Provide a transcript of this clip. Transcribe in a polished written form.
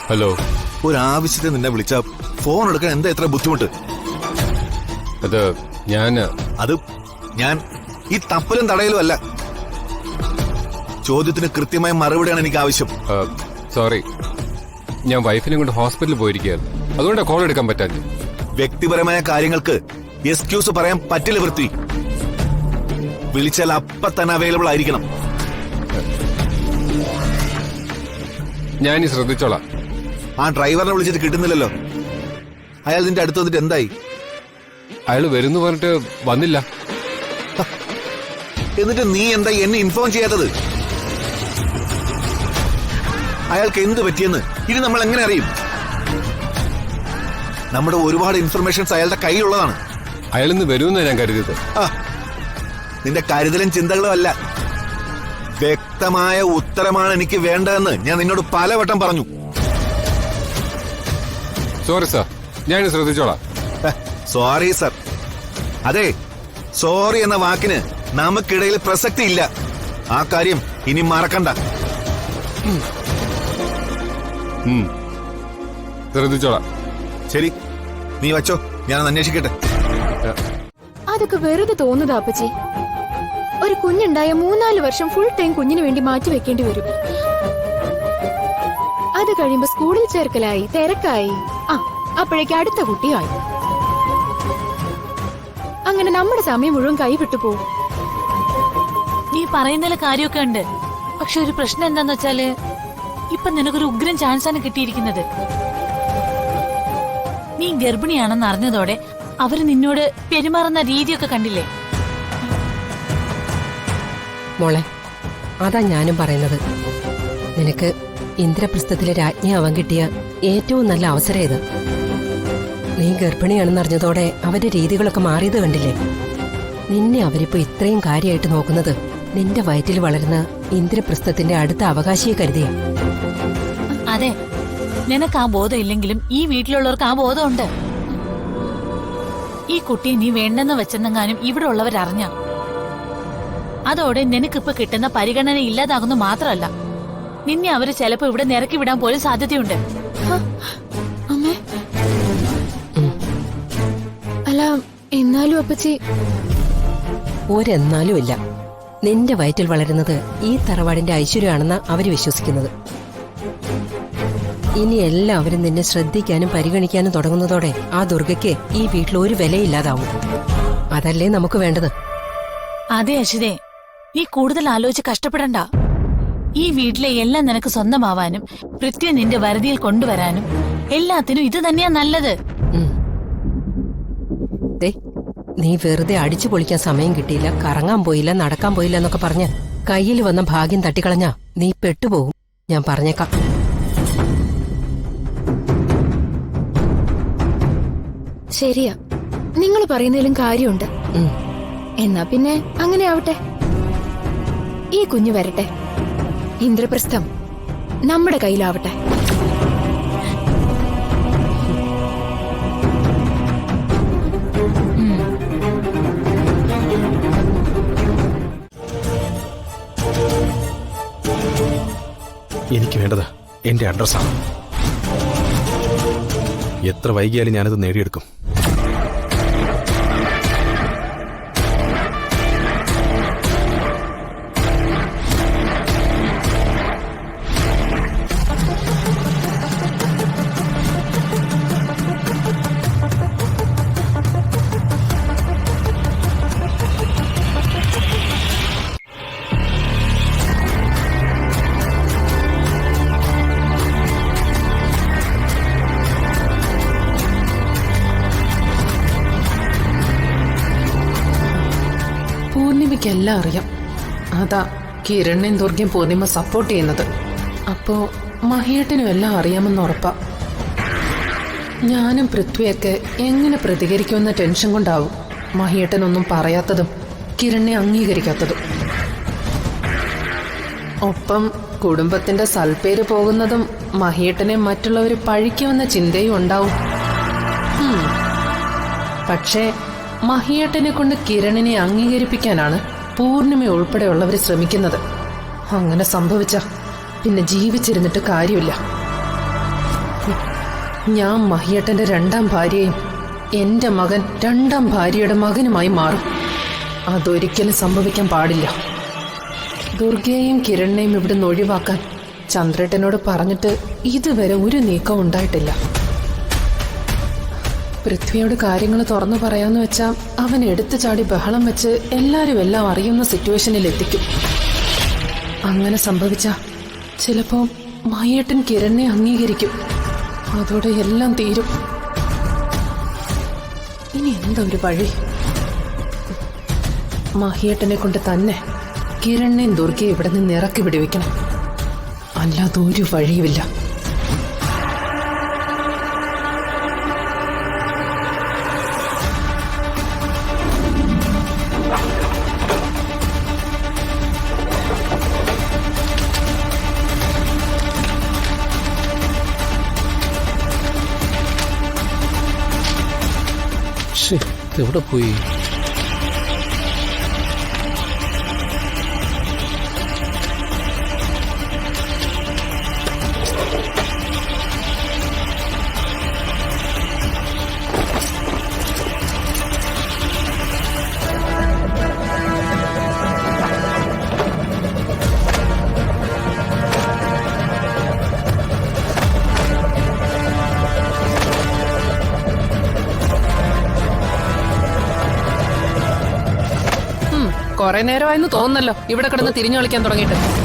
Hello. ഒരു ആവശ്യത്തിന് നിന്നെ വിളിച്ച ഫോൺ എടുക്കാൻ എന്താ ഇത്ര ബുദ്ധിമുട്ട്? അത് ഞാൻ ഈ തപ്പലും തടയലും അല്ല. ചോദ്യത്തിന് കൃത്യമായ മറുപടിയാണ് എനിക്ക് ആവശ്യം. സോറി, ഞാൻ വൈഫിനെ കൊണ്ട് ഹോസ്പിറ്റലിൽ പോയിരിക്കുകയായിരുന്നു. അതുകൊണ്ടാണ് കോൾ എടുക്കാൻ പറ്റാതെ. വ്യക്തിപരമായ കാര്യങ്ങൾക്ക് എക്സ്ക്യൂസ് പറയാൻ പറ്റില്ല പൃഥ്വി. വിളിച്ചാൽ അപ്പ തന്നെ അവൈലബിൾ ആയിരിക്കണം. ഞാനീ ശ്രദ്ധിച്ചോളാം. ആ ഡ്രൈവറിനെ വിളിച്ചിട്ട് കിട്ടുന്നില്ലല്ലോ. അയാൾ നിന്റെ അടുത്ത് വന്നിട്ട് എന്തായി? അയാൾ വരുന്നു പറഞ്ഞിട്ട് വന്നില്ല. എന്നിട്ട് നീ എന്താ എന്നെ ഇൻഫോം ചെയ്യാത്തത്? അയാൾക്ക് എന്ത് പറ്റിയെന്ന് ഇനി നമ്മൾ എങ്ങനെ അറിയും? നമ്മുടെ ഒരുപാട് ഇൻഫർമേഷൻസ് അയാളുടെ കയ്യിലുള്ളതാണ്. അയാൾ ഇന്ന് വരുമെന്നാണ് ഞാൻ കരുതിയത്. നിന്റെ കരുതലും ചിന്തകളും അല്ല, വ്യക്തമായ ഉത്തരമാണ് എനിക്ക് വേണ്ടതെന്ന് ഞാൻ നിന്നോട് പലവട്ടം പറഞ്ഞു. സോറി സാർ, ഞാൻ ശ്രദ്ധിച്ചോളാം. Sorry sir. അതെ, സോറി എന്ന വാക്കിന് നമുക്കിടയിൽ പ്രസക്തി ഇല്ല. ആ കാര്യം ഇനി മറക്കണ്ട. ശ്രദ്ധിച്ചോളാം. ശരി, നീ വച്ചോ, ഞാൻ അന്വേഷിക്കട്ടെ. അതൊക്കെ വെറുതെ തോന്നുതാ അപ്പച്ചി. ഒരു കുഞ്ഞുണ്ടായ 3-4 വർഷം ഫുൾ ടൈം കുഞ്ഞിന് വേണ്ടി മാറ്റി വെക്കേണ്ടി വരും. അത് കഴിയുമ്പോ സ്കൂളിൽ ചേർക്കലായി, തിരക്കായി, അപ്പോഴേക്ക് അടുത്ത കുട്ടിയായി. അങ്ങനെ നമ്മുടെ സമയം മുഴുവൻ കൈവിട്ടു പോകും. നീ പറയുന്നതിൽ കാര്യമൊക്കെ ഉണ്ട്. പക്ഷെ ഒരു പ്രശ്നം എന്താന്ന് വെച്ചാല്, ഇപ്പൊ നിനക്കൊരു ഉഗ്രൻ ചാൻസ് ആണ് കിട്ടിയിരിക്കുന്നത്. നീ ഗർഭിണിയാണെന്ന് അറിഞ്ഞതോടെ അവര് നിന്നോട് പെരുമാറുന്ന രീതിയൊക്കെ കണ്ടില്ലേ? മോളെ, അതാ ഞാനും പറയുന്നത്. നിനക്ക് ഇന്ദ്രപ്രസ്ഥത്തിലെ രാജ്ഞിയാവാൻ കിട്ടിയ ഏറ്റവും നല്ല അവസരം ഇത്. നീ ഗർഭിണിയാണെന്നറിഞ്ഞതോടെ അവരുടെ രീതികളൊക്കെ മാറിയത് കണ്ടില്ലേ? നിന്നെ അവരിപ്പോ ഇത്രയും കാര്യമായിട്ട് നോക്കുന്നത് നിന്റെ വയറ്റിൽ വളരുന്ന ഇന്ദ്രപ്രസ്ഥത്തിന്റെ അടുത്ത അവകാശിയെ കരുതിയ. അതെ, നിനക്ക് ആ ബോധം ഇല്ലെങ്കിലും ഈ വീട്ടിലുള്ളവർക്ക് ആ ബോധമുണ്ട്. ഈ കുട്ടിയെ നീ വേണ്ടെന്ന് വെച്ചെന്നെങ്ങാനും ഇവിടെ ഉള്ളവരറിഞ്ഞ അതോടെ നിനക്കിപ്പോ കിട്ടുന്ന പരിഗണന ഇല്ലാതാകുന്നു മാത്രമല്ല, നിന്നെ അവര് ചിലപ്പോ ഇവിടെ നിറക്കി വിടാൻ പോലും സാധ്യതയുണ്ട്. അമ്മേ, അല്ല എന്നാലും അപ്പച്ചി. ഒരെന്നാലും ഇല്ല. നിന്റെ വയറ്റിൽ വളരുന്നത് ഈ തറവാടിന്റെ ഐശ്വര്യമാണെന്നാ അവര് വിശ്വസിക്കുന്നത്. ഇനി എല്ലാവരും നിന്നെ ശ്രദ്ധിക്കാനും പരിഗണിക്കാനും തുടങ്ങുന്നതോടെ ആ ദുർഗയ്ക്ക് ഈ വീട്ടിൽ ഒരു വിലയില്ലാതാവും. അതല്ലേ നമുക്ക് വേണ്ടത്? അതെ അശ്വതേ, നീ കൂടുതൽ ആലോചിച്ച് കഷ്ടപ്പെടണ്ട. ഈ വീട്ടിലെ എല്ലാം നിനക്ക് സ്വന്തമാവാനും പൃഥ്വി നിന്റെ വരുതിയിൽ കൊണ്ടുവരാനും എല്ലാത്തിനും ഇത് തന്നെയാ നല്ലത്. നീ വെറുതെ അടിച്ചു പൊളിക്കാൻ സമയം കിട്ടിയില്ല, കറങ്ങാൻ പോയില്ല, നടക്കാൻ പോയില്ല എന്നൊക്കെ പറഞ്ഞ് കയ്യിൽ വന്ന ഭാഗ്യം തട്ടിക്കളഞ്ഞാ നീ പെട്ടുപോകും. ഞാൻ പറഞ്ഞേക്കാം. ശരിയാ, നിങ്ങൾ പറയുന്നതിലും കാര്യമുണ്ട്. എന്നാ പിന്നെ അങ്ങനെ ആവട്ടെ. ഈ കുഞ്ഞു വരട്ടെ, ഇന്ദ്രപ്രസ്ഥം നമ്മുടെ കയ്യിലാവട്ടെ. എനിക്ക് വേണ്ടത് എന്റെ അഡ്രസ്സാണ്. എത്ര വൈകിയാലും ഞാനത് നേടിയെടുക്കും. പൂർണിമയ്ക്കെല്ലാം അറിയാം. അതാ കിരണിനെയും ദുർഗയും പൂർണിമ സപ്പോർട്ട് ചെയ്യുന്നത്. അപ്പോ മഹിയേട്ടനും എല്ലാം അറിയാമെന്ന് ഉറപ്പാ. ഞാനും പൃഥ്വിയൊക്കെ എങ്ങനെ പ്രതികരിക്കുമെന്ന ടെൻഷൻ കൊണ്ടാവും മഹിയേട്ടനൊന്നും പറയാത്തതും കിരണിനെ അംഗീകരിക്കാത്തതും. ഒപ്പം കുടുംബത്തിന്റെ സൽപ്പേര് പോകുന്നതും മഹിയേട്ടനെ മറ്റുള്ളവര് പഴിക്കുമെന്ന ചിന്തയും ഉണ്ടാവും. പക്ഷേ മഹിയേട്ടനെ കൊണ്ട് കിരണിനെ അംഗീകരിപ്പിക്കാനാണ് പൂർണിമ ഉൾപ്പെടെയുള്ളവർ ശ്രമിക്കുന്നത്. അങ്ങനെ സംഭവിച്ച പിന്നെ ജീവിച്ചിരുന്നിട്ട് കാര്യമില്ല. ഞാൻ മഹിയേട്ടന്റെ രണ്ടാം ഭാര്യയും എന്റെ മകൻ രണ്ടാം ഭാര്യയുടെ മകനുമായി മാറും. അതൊരിക്കലും സംഭവിക്കാൻ പാടില്ല. ദുർഗയെയും കിരണിനെയും ഇവിടുന്ന് ഒഴിവാക്കാൻ ചന്ദ്രേട്ടനോട് പറഞ്ഞിട്ട് ഇതുവരെ ഒരു നീക്കം ഉണ്ടായിട്ടില്ല. പൃഥ്വിയോട് കാര്യങ്ങൾ തുറന്നു പറയാന്ന് വെച്ചാൽ അവൻ എടുത്തു ചാടി ബഹളം വെച്ച് എല്ലാരും എല്ലാം അറിയുന്ന സിറ്റുവേഷനിൽ എത്തിക്കും. അങ്ങനെ സംഭവിച്ച ചിലപ്പോ മഹിയേട്ടൻ കിരണിനെ അംഗീകരിക്കും. അതോടെ എല്ലാം തീരും. ഇനി എന്താ ഒരു വഴി? മഹിയേട്ടനെ കൊണ്ട് തന്നെ കിരണിനെയും ദുർഗയെ ഇവിടെ നിന്ന് ഇറക്കി വിടുവിക്കണം. അല്ലാതെ ഒരു വഴിയുമില്ല. എവിടെ പോയി? കുറെ നേരമായെന്ന് തോന്നുന്നല്ലോ ഇവിടെ കിടന്ന് തിരിഞ്ഞു കളിക്കാൻ തുടങ്ങിയിട്ട്.